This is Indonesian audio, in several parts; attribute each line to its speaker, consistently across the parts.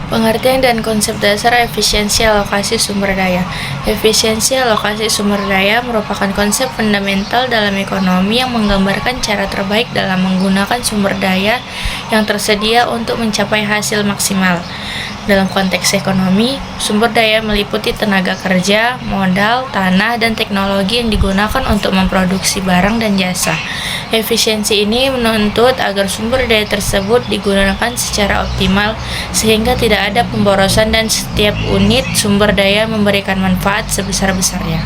Speaker 1: Pengertian dan konsep dasar efisiensi alokasi sumber daya. Efisiensi alokasi sumber daya merupakan konsep fundamental dalam ekonomi yang menggambarkan cara terbaik dalam menggunakan sumber daya yang tersedia untuk mencapai hasil maksimal. Dalam konteks ekonomi, sumber daya meliputi tenaga kerja, modal, tanah, dan teknologi yang digunakan untuk memproduksi barang dan jasa. Efisiensi ini menuntut agar sumber daya tersebut digunakan secara optimal sehingga tidak ada pemborosan dan setiap unit sumber daya memberikan manfaat sebesar-besarnya.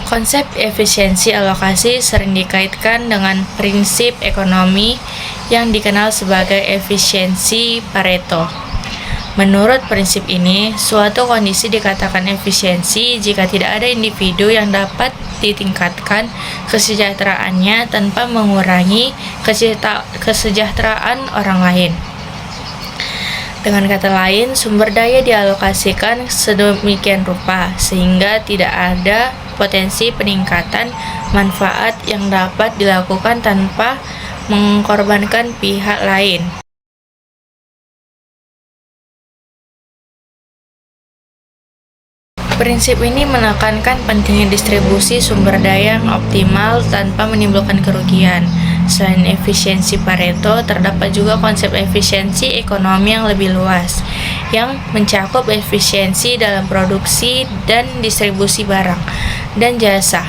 Speaker 1: Konsep efisiensi alokasi sering dikaitkan dengan prinsip ekonomi yang dikenal sebagai efisiensi Pareto. Menurut prinsip ini, suatu kondisi dikatakan efisiensi jika tidak ada individu yang dapat ditingkatkan kesejahteraannya tanpa mengurangi kesejahteraan orang lain. Dengan kata lain, sumber daya dialokasikan sedemikian rupa sehingga tidak ada potensi peningkatan manfaat yang dapat dilakukan tanpa mengorbankan pihak lain. Prinsip ini menekankan pentingnya distribusi sumber daya yang optimal tanpa menimbulkan kerugian. Selain efisiensi Pareto, terdapat juga konsep efisiensi ekonomi yang lebih luas, yang mencakup efisiensi dalam produksi dan distribusi barang dan jasa.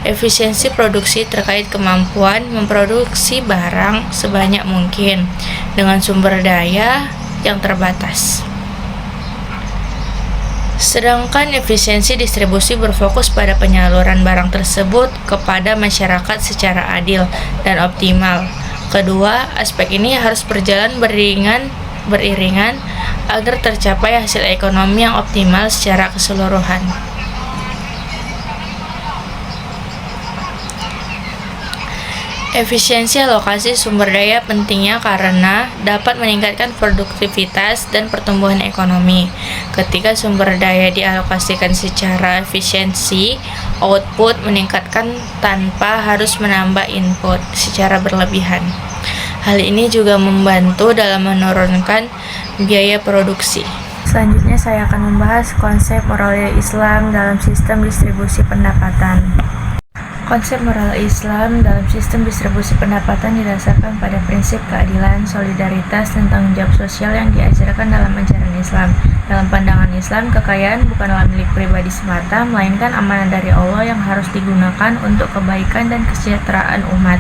Speaker 1: Efisiensi produksi terkait kemampuan memproduksi barang sebanyak mungkin dengan sumber daya yang terbatas. Sedangkan efisiensi distribusi berfokus pada penyaluran barang tersebut kepada masyarakat secara adil dan optimal. Kedua, aspek ini harus berjalan beriringan agar tercapai hasil ekonomi yang optimal secara keseluruhan. Efisiensi alokasi sumber daya pentingnya karena dapat meningkatkan produktivitas dan pertumbuhan ekonomi. Ketika sumber daya dialokasikan secara efisiensi, output meningkatkan tanpa harus menambah input secara berlebihan. Hal ini juga membantu dalam menurunkan biaya produksi. Selanjutnya saya akan membahas konsep moral Islam dalam sistem distribusi pendapatan. Konsep moral Islam dalam sistem distribusi pendapatan didasarkan pada prinsip keadilan, solidaritas, dan tanggung jawab sosial yang diajarkan dalam ajaran Islam. Dalam pandangan Islam, kekayaan bukanlah milik pribadi semata, melainkan amanah dari Allah yang harus digunakan untuk kebaikan dan kesejahteraan umat.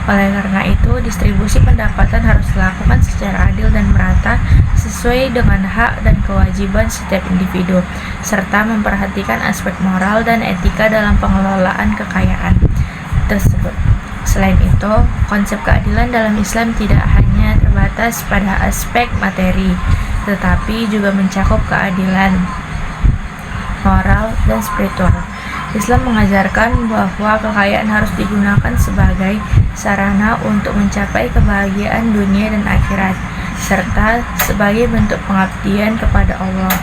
Speaker 1: Oleh karena itu, distribusi pendapatan harus dilakukan secara adil dan merata, sesuai dengan hak dan kewajiban setiap individu, serta memperhatikan aspek moral dan etika dalam pengelolaan kekayaan tersebut. Selain itu, konsep keadilan dalam Islam tidak hanya terbatas pada aspek materi, tetapi juga mencakup keadilan moral dan spiritual. Islam mengajarkan bahwa kekayaan harus digunakan sebagai sarana untuk mencapai kebahagiaan dunia dan akhirat, serta sebagai bentuk pengabdian kepada Allah.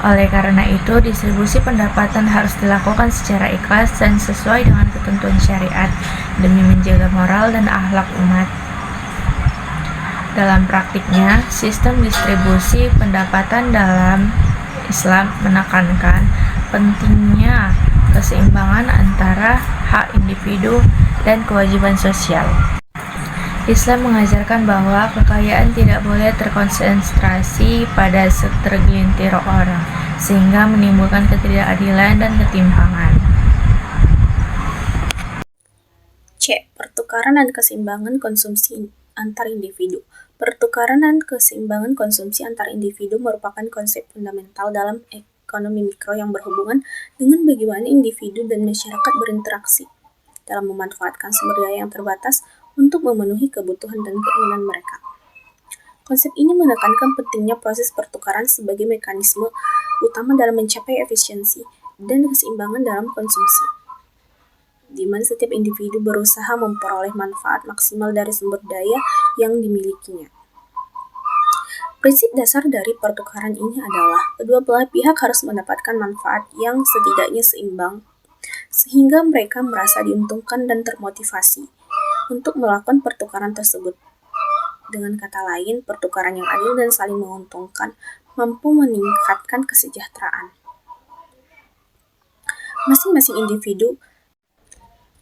Speaker 1: Oleh karena itu, distribusi pendapatan harus dilakukan secara ikhlas dan sesuai dengan ketentuan syariat demi menjaga moral dan akhlak umat. Dalam praktiknya, sistem distribusi pendapatan dalam Islam menekankan pentingnya keseimbangan antara hak individu dan kewajiban sosial. Islam mengajarkan bahwa kekayaan tidak boleh terkonsentrasi pada segelintir orang, sehingga menimbulkan ketidakadilan dan ketimpangan.
Speaker 2: C. Pertukaran dan keseimbangan konsumsi antar individu. Pertukaran dan keseimbangan konsumsi antar individu merupakan konsep fundamental dalam ekonomi mikro yang berhubungan dengan bagaimana individu dan masyarakat berinteraksi dalam memanfaatkan sumber daya yang terbatas untuk memenuhi kebutuhan dan keinginan mereka. Konsep ini menekankan pentingnya proses pertukaran sebagai mekanisme utama dalam mencapai efisiensi dan keseimbangan dalam konsumsi, di mana setiap individu berusaha memperoleh manfaat maksimal dari sumber daya yang dimilikinya. Prinsip dasar dari pertukaran ini adalah kedua belah pihak harus mendapatkan manfaat yang setidaknya seimbang, sehingga mereka merasa diuntungkan dan termotivasi. untuk melakukan pertukaran tersebut. Dengan kata lain, pertukaran yang adil dan saling menguntungkan mampu meningkatkan kesejahteraan masing-masing individu.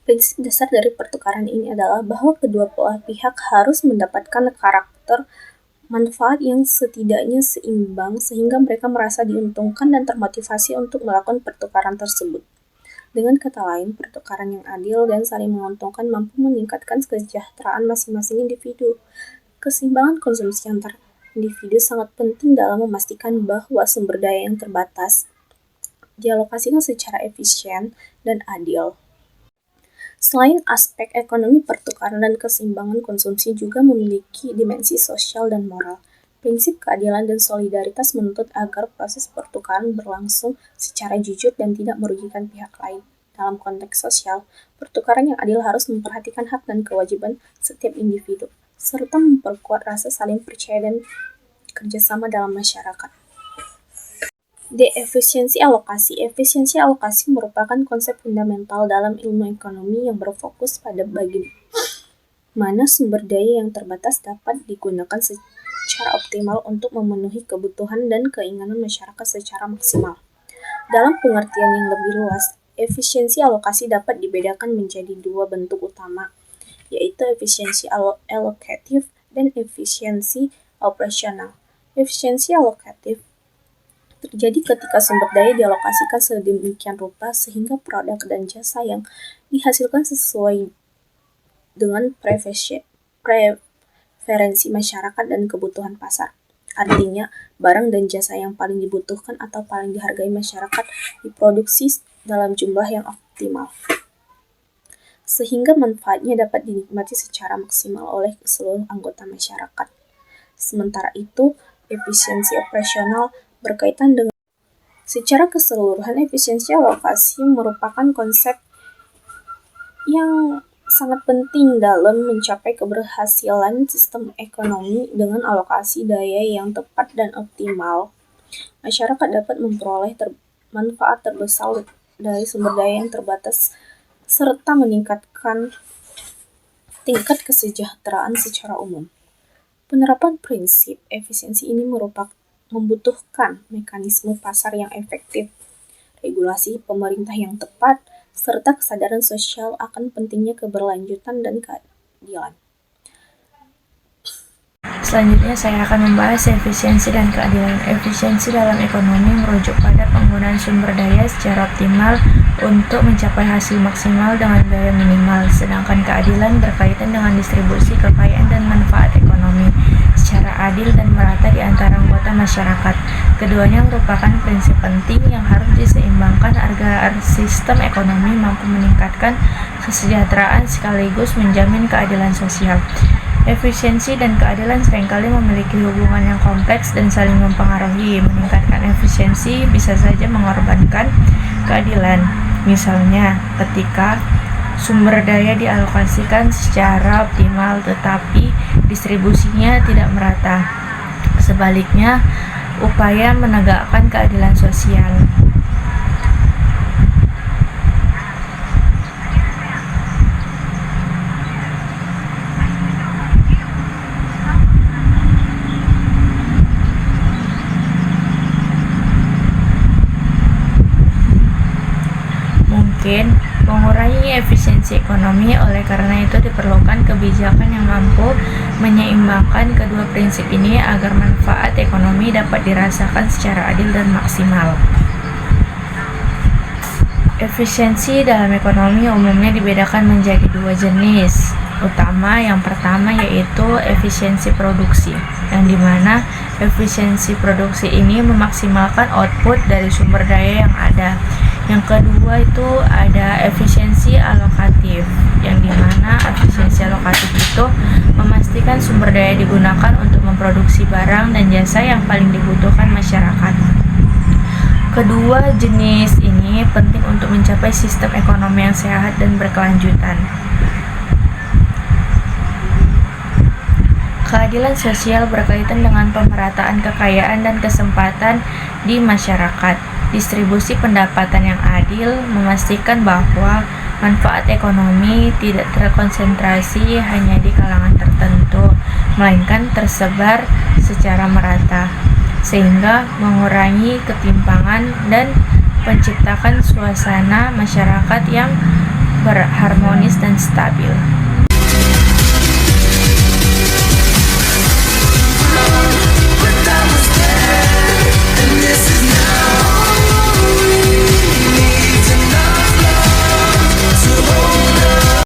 Speaker 2: Prinsip dasar dari pertukaran ini adalah bahwa kedua belah pihak harus mendapatkan karakter manfaat yang setidaknya seimbang sehingga mereka merasa diuntungkan dan termotivasi untuk melakukan pertukaran tersebut. Dengan kata lain, pertukaran yang adil dan saling menguntungkan mampu meningkatkan kesejahteraan masing-masing individu. Keseimbangan konsumsi antar individu sangat penting dalam memastikan bahwa sumber daya yang terbatas dialokasikan secara efisien dan adil. Selain aspek ekonomi, pertukaran dan keseimbangan konsumsi juga memiliki dimensi sosial dan moral. Prinsip keadilan dan solidaritas menuntut agar proses pertukaran berlangsung secara jujur dan tidak merugikan pihak lain. Dalam konteks sosial, pertukaran yang adil harus memperhatikan hak dan kewajiban setiap individu, serta memperkuat rasa saling percaya dan kerjasama dalam masyarakat. Efisiensi alokasi. Efisiensi alokasi merupakan konsep fundamental dalam ilmu ekonomi yang berfokus pada bagaimana sumber daya yang terbatas dapat digunakan secara optimal untuk memenuhi kebutuhan dan keinginan masyarakat secara maksimal. Dalam pengertian yang lebih luas, efisiensi alokasi dapat dibedakan menjadi dua bentuk utama, yaitu efisiensi alokatif dan efisiensi operasional. Efisiensi alokatif terjadi ketika sumber daya dialokasikan sedemikian rupa sehingga produk dan jasa yang dihasilkan sesuai dengan preferensi masyarakat dan kebutuhan pasar. Artinya, barang dan jasa yang paling dibutuhkan atau paling dihargai masyarakat diproduksi dalam jumlah yang optimal, sehingga manfaatnya dapat dinikmati secara maksimal oleh seluruh anggota masyarakat. Sementara itu, efisiensi operasional berkaitan dengan secara keseluruhan. Efisiensi alokasi merupakan konsep yang sangat penting dalam mencapai keberhasilan sistem ekonomi. Dengan alokasi daya yang tepat dan optimal, masyarakat dapat memperoleh manfaat terbesar dari sumber daya yang terbatas serta meningkatkan tingkat kesejahteraan secara umum. Penerapan prinsip efisiensi ini membutuhkan mekanisme pasar yang efektif, regulasi pemerintah yang tepat, serta kesadaran sosial akan pentingnya keberlanjutan dan keadilan.
Speaker 1: Selanjutnya saya akan membahas efisiensi dan keadilan. Efisiensi dalam ekonomi merujuk pada penggunaan sumber daya secara optimal untuk mencapai hasil maksimal dengan biaya minimal, sedangkan keadilan berkaitan dengan distribusi kekayaan dan manfaat ekonomi secara adil dan merata di antara anggota masyarakat. Keduanya merupakan prinsip penting yang harus diseimbangkan agar sistem ekonomi mampu meningkatkan kesejahteraan sekaligus menjamin keadilan sosial. Efisiensi dan keadilan seringkali memiliki hubungan yang kompleks dan saling mempengaruhi. Meningkatkan efisiensi bisa saja mengorbankan keadilan. Misalnya, ketika sumber daya dialokasikan secara optimal tetapi distribusinya tidak merata. Sebaliknya, upaya menegakkan keadilan sosial mungkin mengurangi efisiensi ekonomi. Oleh karena itu diperlukan kebijakan yang mampu menyeimbangkan kedua prinsip ini agar manfaat ekonomi dapat dirasakan secara adil dan maksimal. Efisiensi dalam ekonomi umumnya dibedakan menjadi dua jenis utama. Yang pertama yaitu efisiensi produksi, yang dimana efisiensi produksi ini memaksimalkan output dari sumber daya yang ada. Yang kedua itu ada efisiensi alokatif, yang dimana efisiensi alokatif itu memastikan sumber daya digunakan untuk memproduksi barang dan jasa yang paling dibutuhkan masyarakat. Kedua jenis ini penting untuk mencapai sistem ekonomi yang sehat dan berkelanjutan. Keadilan sosial berkaitan dengan pemerataan kekayaan dan kesempatan di masyarakat. Distribusi pendapatan yang adil memastikan bahwa Manfaat ekonomi tidak terkonsentrasi hanya di kalangan tertentu, melainkan tersebar secara merata, sehingga mengurangi ketimpangan dan menciptakan suasana masyarakat yang berharmonis dan stabil.